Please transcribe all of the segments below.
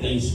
23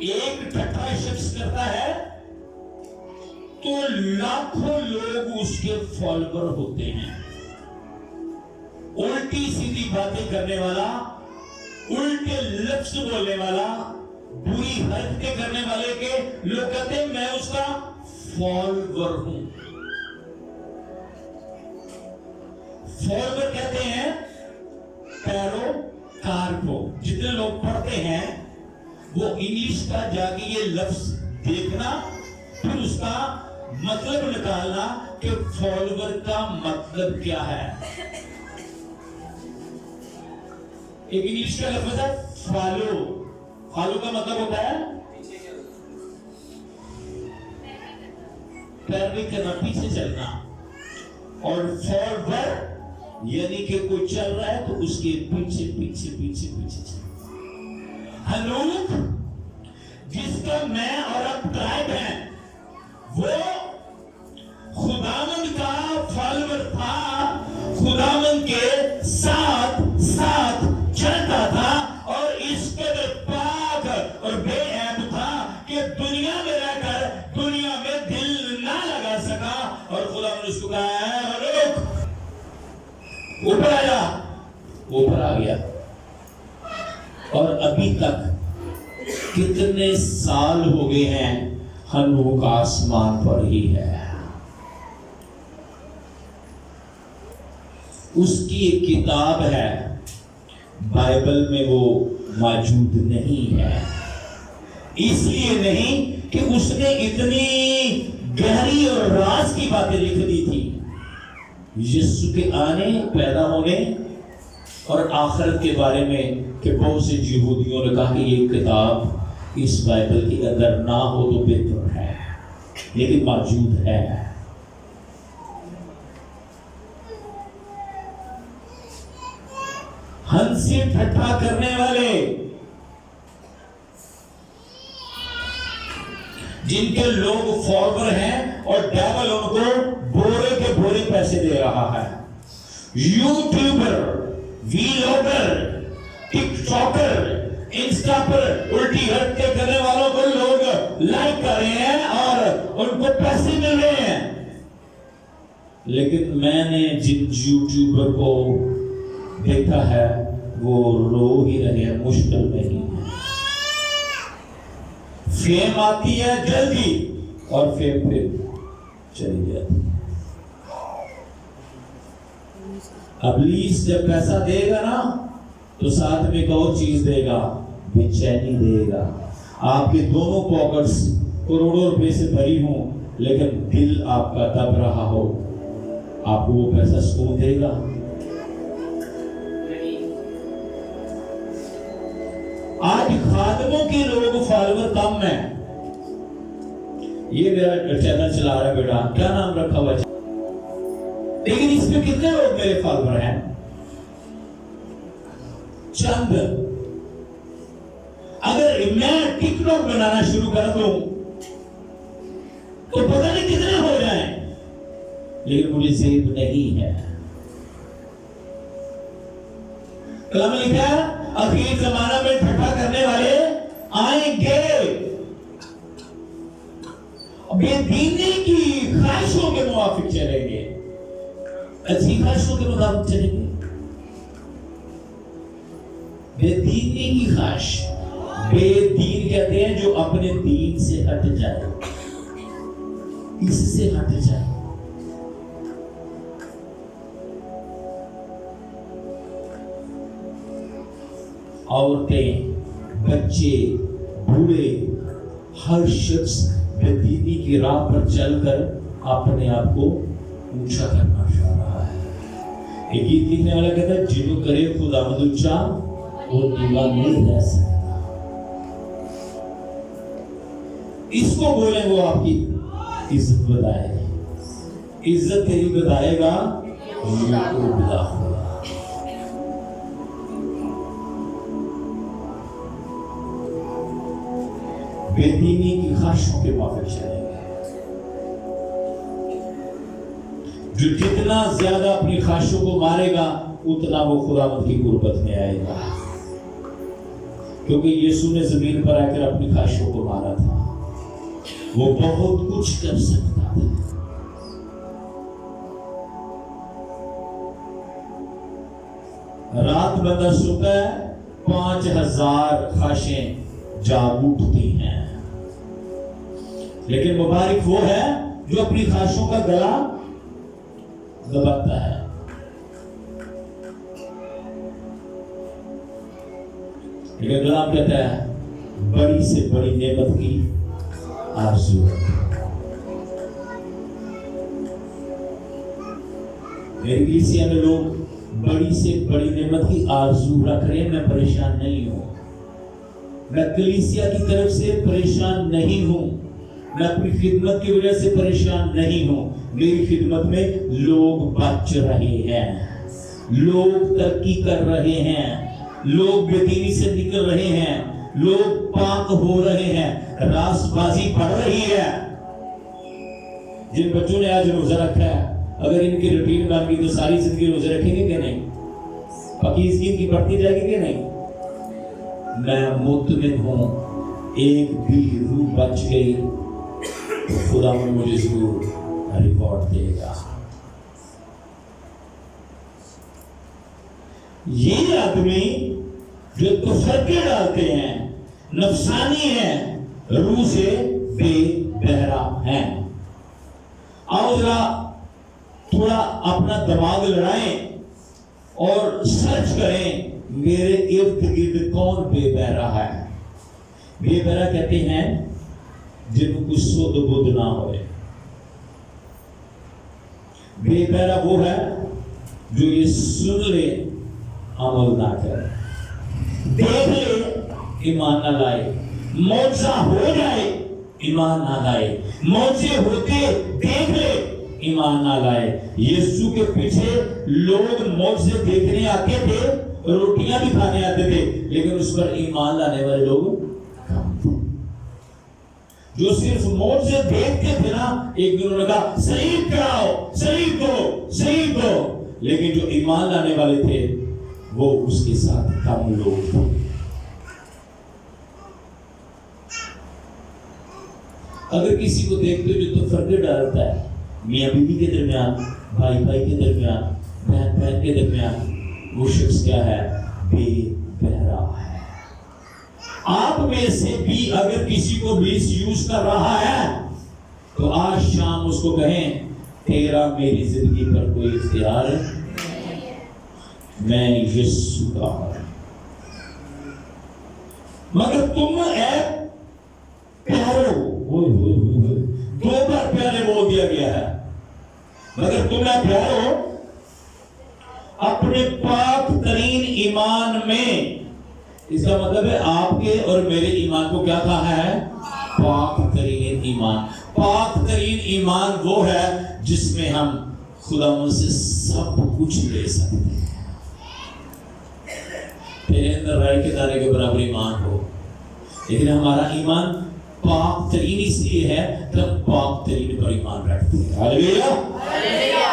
ایک ٹھٹا شخص کرتا ہے تو لاکھوں لوگ اس کے فالوور ہوتے ہیں. الٹی سیدھی باتیں کرنے والا, الٹے لفظ بولنے والا, بری حرکتیں کرنے والے کے لوگ کہتے ہیں میں اس کا فالوور ہوں. فالوور کہتے ہیں پیروکار کو. جتنے لوگ پڑھتے ہیں وہ انگلش کا جا کے یہ لفظ دیکھنا, پھر اس کا مطلب نکالنا کہ فالوور کا مطلب کیا ہے. ایک انگلش کا لفظ ہے فالو. فالو کا مطلب ہوتا ہے پیروی کرنا, پیچھے چلنا. اور فالوور یعنی کہ کوئی چل رہا ہے تو اس کے پیچھے پیچھے پیچھے پیچھے چل. ہنوک جس کا میں اور اب ٹرائب ہے وہ خداوند کا فالوور تھا, خداوند کے ساتھ ساتھ چلتا تھا اور اس قدر پاک اور بے عیب تھا کہ دنیا میں رہ کر دنیا میں دل نہ لگا سکا. اور خداوند نے اس کو کہا ہے رک, اوپر آ جا. اوپر آ گیا. اور ابھی تک کتنے سال ہو گئے ہیں ہنوک آسمان پر ہی ہے. اس کی ایک کتاب ہے, بائبل میں وہ موجود نہیں ہے. اس لیے نہیں کہ اس نے اتنی گہری اور راز کی باتیں لکھ دی تھی. یسوع کے آنے, پیدا ہونے اور آخرت کے بارے میں کہ بہت سے یہودیوں نے کہا کہ یہ کتاب اس بائبل کے اندر نہ ہو تو بہتر ہے, لیکن موجود ہے. ہنسی ٹھٹھا کرنے والے, جن کے لوگ فالوور ہیں اور ڈیول ان کو بورے کے بورے پیسے دے رہا ہے. یوٹیوبر, ویلاگر, ٹک ٹاکر, انسٹا پر الٹی حرکتیں کرنے والوں کو لوگ لائک کر رہے ہیں اور ان کو پیسے مل رہے ہیں. لیکن میں نے جن یوٹیوبر کو دیکھا ہے وہ رو ہی رہے ہیں, مشکل میں ہی ہے. فیم آتی ہے جلدی اور فیم پھر چلی جاتی. ابلیس جب پیسہ دے گا نا تو ساتھ میں ایک اور چیز دے گا, بے چینی دے گا. آپ کے دونوں پاکٹس کروڑوں روپے سے بھری ہوں لیکن دل آپ کا دب رہا ہو, آپ کو وہ پیسہ سکون دے گا؟ آج خادموں کے لوگ فالوور کم ہیں. یہ میرا چینل چلا رہا ہے بیٹا, کیا نام رکھا ہوا ہے, لیکن اس میں کتنے لوگ میرے فالوور ہیں؟ چند. اگر میں ٹک ٹاک بنانا شروع کر دوں تو پتہ نہیں کتنے ہو جائیں, لیکن مجھے زیب نہیں ہے. کلام لکھا ہے اخیر زمانہ میں ٹھٹھا کرنے والے آئیں گے, بے دینی کی خواہشوں کے موافق چلیں گے. اچھی خواہشوں کے مطابق چلیں گے. بے دینی کی خواہش, بے دین کہتے ہیں جو اپنے دین سے ہٹ جائے, اس سے ہٹ جائے. عورتیں, بچے, بوڑھے, ہر شخص بے دینی کی راہ پر چل کر اپنے آپ کو اونچا کرنا چاہ رہا ہے. ایک گیت لکھنے والا کہتا ہے جنوں کرے خداوند اونچا وہ نیوا نہیں رہ سکتا. اس کو بولیں وہ آپ کی عزت بتائے گا, عزت تیری بتائے گا یہ کو بلا ہوگا. بے دینی کی خواہشوں کے موافق چلیں گے. جو جتنا زیادہ اپنی خواہشوں کو مارے گا اتنا وہ خداوند کی قربت میں آئے گا. کیونکہ یسوع نے زمین پر آ کر اپنی خواہشوں کو مارا تھا. وہ بہت کچھ کر سکتا تھا. رات بندہ سوتا ہے 5000 خواہشیں جاگ اٹھتی ہیں. لیکن مبارک وہ ہے جو اپنی خواہشوں کا گلا دباتا ہے. لیکن کلام کہتا ہے بڑی سے بڑی نعمت کی آرزو. میری کلیسیا میں لوگ بڑی سے بڑی نعمت کی آرزو رکھ رہے ہیں. میں پریشان نہیں ہوں. میں کلیسیا کی طرف سے پریشان نہیں ہوں. میں اپنی خدمت کی وجہ سے پریشان نہیں ہوں. میری خدمت میں لوگ بچ رہے ہیں, لوگ ترقی کر رہے ہیں, لوگ بے دینی سے نکل رہے ہیں, لوگ پاک ہو رہے ہیں, راست بازی بڑھ رہی ہے. جن بچوں نے آج روزہ رکھا ہے, اگر ان کی روٹین بن گئی تو ساری زندگی روزے رکھیں گے کہ نہیں؟ پاکیزگی کی بڑھتی جائے گی کہ نہیں؟ میں مطمئن ہوں ایک بھی روح بچ گئی تو خدا مجھے ضرور ریوارڈ دے گا. یہ آدمی جو تفرقے ڈالتے ہیں, نفسانی ہیں, روح سے بے بہرا ہیں. آؤ ذرا تھوڑا اپنا دماغ لڑائیں اور سرچ کریں میرے ارد گرد کون بے بہرا ہے. بے بہرا کہتے ہیں جن کو کوئی سود بدھ نہ ہوئے. بے بہرا وہ ہے جو یہ سن لے عمل نہ کرے, دیکھ لے ایمان نہ لائے, معجزہ ہو جائے ایمان نہ لائے, معجزے ہوتے دیکھ لے ایمان نہ لائے. یسوع کے پیچھے لوگ معجزے دیکھنے آتے تھے, روٹیاں بھی کھانے آتے تھے, لیکن اس پر ایمان لانے والے لوگ کم تھے. جو صرف معجزے دیکھتے تھے نا, ایک دن انہوں نے کہا صلیب چڑھاؤ, صلیب دو, صلیب دو, لیکن جو ایمان لانے والے تھے وہ اس کے ساتھ کم لوگ تھے. اگر کسی کو دیکھتے ہو جو تفرقے ڈالتا ہے, میاں بیوی کے درمیان, بھائی بھائی کے درمیان, بہن بہن کے درمیان, وہ شخص کیا ہے؟ بے بہرا ہے. آپ میں سے بھی اگر کسی کو مس یوز کر رہا ہے تو آج شام اس کو کہیں تیرا میری زندگی پر کوئی اختیار نہیں, میں یسوع کا ہوں. مگر تم اے پیارو, دو بار پیارے بول دیا گیا ہے, مگر تم اے پیارو اپنے پاک ترین ایمان میں, اس کا مطلب ہے آپ کے اور میرے ایمان کو کیا کہا ہے؟ پاک ترین ایمان. پاک ترین ایمان وہ ہے جس میں ہم خدا مجھ سے سب کچھ لے سکتے ہیں. تیرے اندر رائے کے دانے کے برابر ایمان ہو, لیکن ہمارا ایمان پاک ترین اس لیے ہے کہ ہم پاک ترین پر ایمان رکھتے ہیں. ہاللیلویہ.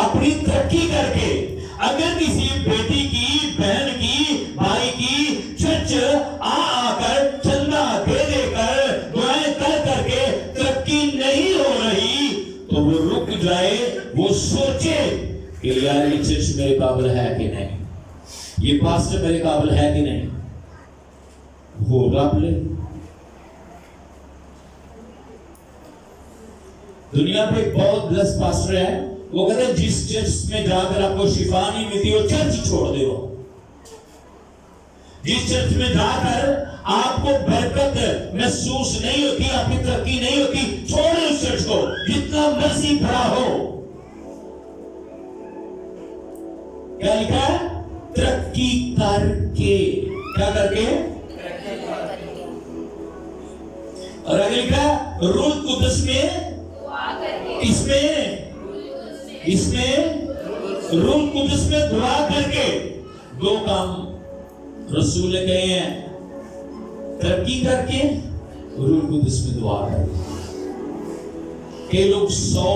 اپنی ترقی کر کے اگر کسی بیٹی کی, بہن کی, بھائی کی چرچ آ کر چندہ دے کر دعائیں کر کے ترقی نہیں ہو رہی تو وہ رک جائے, وہ سوچے کہ یار یہ چرچ میرے قابل ہے کہ نہیں, یہ پاسٹر میرے قابل ہے کہ نہیں. وہ رب لے. دنیا پہ ایک بہت بلس پاسٹر ہے, وہ کہتے ہیں جس چرچ میں جا کر آپ کو شفا نہیں ملتی وہ چرچ چھوڑ دے. وہ جس چرچ میں جا کر آپ کو برکت محسوس نہیں ہوتی, آپ کی ترقی نہیں ہوتی, چھوڑے اس چرچ کو, جتنا مرضی بڑا ہو. کیا لکھا ہے؟ ترقی کر کے. کیا کر کے؟ اور آگے لکھا ہے روح القدس میں, اس میں روح القدس میں دعا کر کے. دو کام رسول نے کہے ہیں, ترقی کر کے, روح القدس میں دعا کر کے. کہ لوگ 100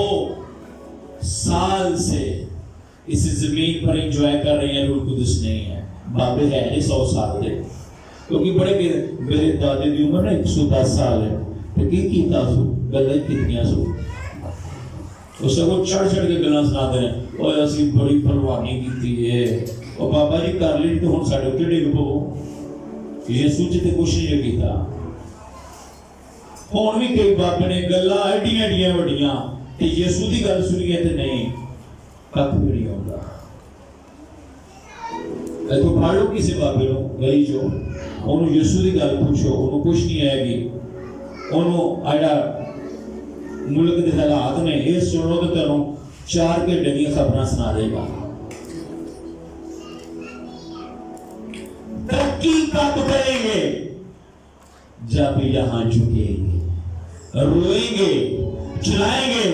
سال سے اس زمین پر انجوائے کر رہے ہیں, روح القدس نہیں ہے. بابے ہے 100 سال دے, کیونکہ بڑے میرے دادے دی عمر نا 110 سال ہے تو کی کیتا سو گلیں کتنیاں سو اس کو چڑھ چڑھ کے گلاں سنا دے اوے اسی بڑی پروانی کیتی ہے او بابا جی کر لی تو ہن ساڈے تے ڈگ پو یسوع تے کچھ نہیں کیتا ہن بھی کئی بابے نے گلاں ایڈیاں ایڈیاں وڈیاں تے یسوع دی گل سنیے تے نہیں کھ بھی نہیں ہوندا اے تو پھاڑو کسی بابے نو گلی چو انہوں یسوع دی گل پوچھو انہوں کچھ نہیں آئے گی انہوں آئیڈا ملک دے حالات نے یہ سنو تو تنوں 4 گھنٹے کی خبریں سنا دے گا ترقی کب کریں گے جب یہاں جھکیں گے روئیں گے چلائیں گے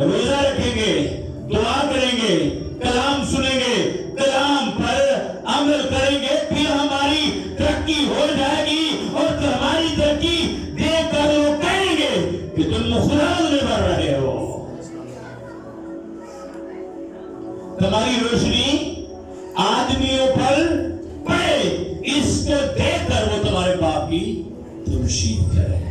روزہ رکھیں گے دعا کریں گے کلام سنیں گے کلام پر عمل کریں گے پھر ہماری ترقی ہو جائے گی اور ہماری ترقی دیکھ کر وہ کہیں گے کہ تم خدا میں بڑھ رہے ہو تمہاری روشنی آدمیوں پر پڑے اس کو دیکھ کر وہ تمہارے باپ کی تمشید کرے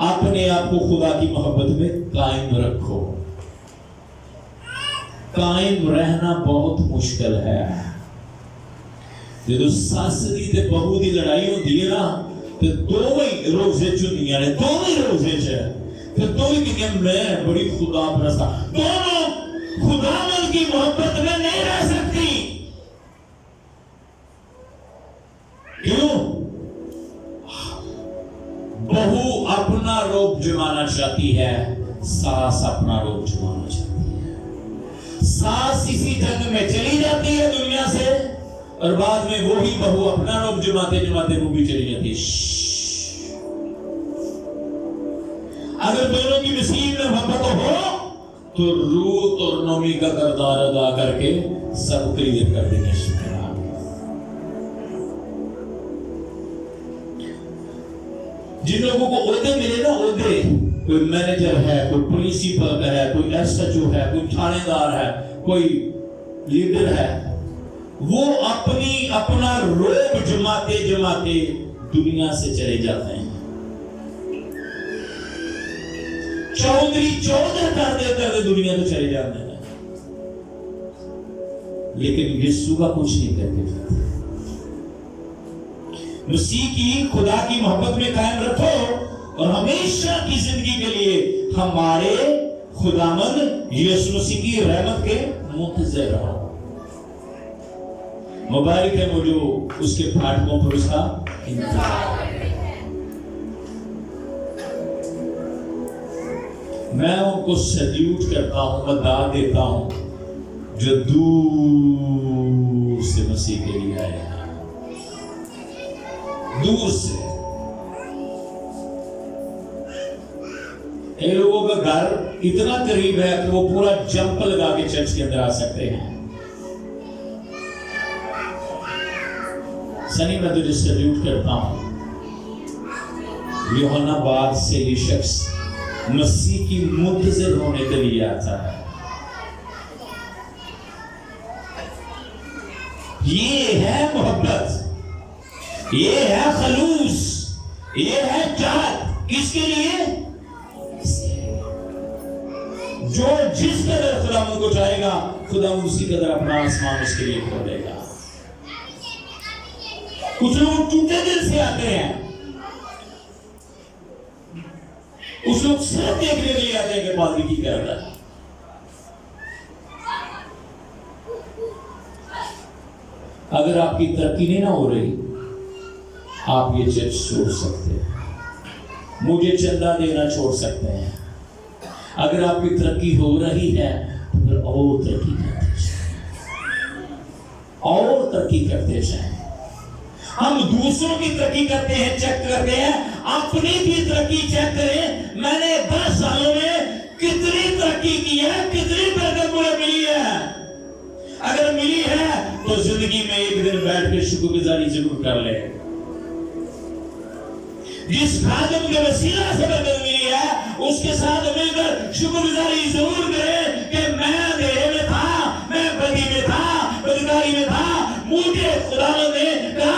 اپنے آپ کو خدا کی محبت میں قائم رکھو قائم رہنا بہت مشکل ہے جب ساس دی تے بہو دی لڑائی ہوندی ہے نا تے دوویں روزے چنیاں نے دوویں روزے چ تے دوویں کہ میں بڑی خدا پرست دونوں خداوند کی محبت میں نہیں رہ سکتی کیوں بہو اپنا روپ جمانا چاہتی ہے ساس اپنا روپ جمانا چاہتی ہے ساس اسی جنگ میں چلی جاتی ہے دنیا سے اور بعد میں وہی بہو اپنا روپ جماتے جماتے وہ بھی چلی جاتی ہے اگر دونوں کی مسیح میں محبت ہو تو روت اور نومی کا کردار ادا کر کے سب کلیئر کر دیں گے جن لوگوں کو عہدے ملے نا عہدے کوئی مینیجر ہے کوئی پرنسپل ہے کوئی ایس ایچ او ہے کوئی تھانے دار ہے کوئی لیڈر ہے وہ اپنا روب جماتے جماتے دنیا سے چلے جاتے ہیں چودھری چودھر کرتے دنیا تو چلے جاتے ہیں لیکن یسوع کا کچھ نہیں کرتے جاتے مسیح کی خدا کی محبت میں قائم رکھو اور ہمیشہ کی زندگی کے لیے ہمارے خداوند یسوع مسیح کی رحمت کے منتظر رہو مبارک ہے وہ جو اس کے پھاٹکوں پر اس کا انتظار کرتے ہیں میں ان کو سلیوٹ کرتا ہوں مداد دیتا ہوں جو دور سے مسیح کے لیے آئے ہیں دور سے ان لوگوں کا گھر اتنا قریب ہے کہ وہ پورا جمپ لگا کے چرچ کے اندر آ سکتے ہیں سنی میں تجھے سلیوٹ کرتا ہوں یوحنا بعد سے یہ شخص مسیح کی منتظر ہونے کے لیے آتا ہے یہ ہے محبت یہ ہے خلوص یہ ہے چاہت کس کے لیے جو جس قدر خدا ان کو چاہے گا خدا اسی قدر اپنا آسمان اس کے لیے کھولے گا کچھ لوگ ٹوٹے دل سے آتے ہیں کچھ لوگ صرف دیکھنے کے لیے آتے ہیں کہ پادری کی کر رہا ہے اگر آپ کی ترقی نہیں نہ ہو رہی آپ یہ چرچ چھوڑ سکتے ہیں مجھے چندہ دینا چھوڑ سکتے ہیں اگر آپ کی ترقی ہو رہی ہے تو پھر اور ترقی کرتے جائیں اور ترقی کرتے جائیں ہم دوسروں کی ترقی کرتے ہیں چیک کرتے ہیں اپنی بھی ترقی چیک کریں میں نے 10 سالوں میں کتنی ترقی کی ہے کتنی برکت مجھے ملی ہے اگر ملی ہے تو زندگی میں ایک دن بیٹھ کے شکر گزاری ضرور کر لے جس خادم کے وسیلہ سے برکت ملی ہے اس کے ساتھ مل کر شکر گزاری ضرور کرے کہ میں اندھیرے میں تھا میں بدی میں تھا بدکاری میں تھا مجھے خدا نے کہا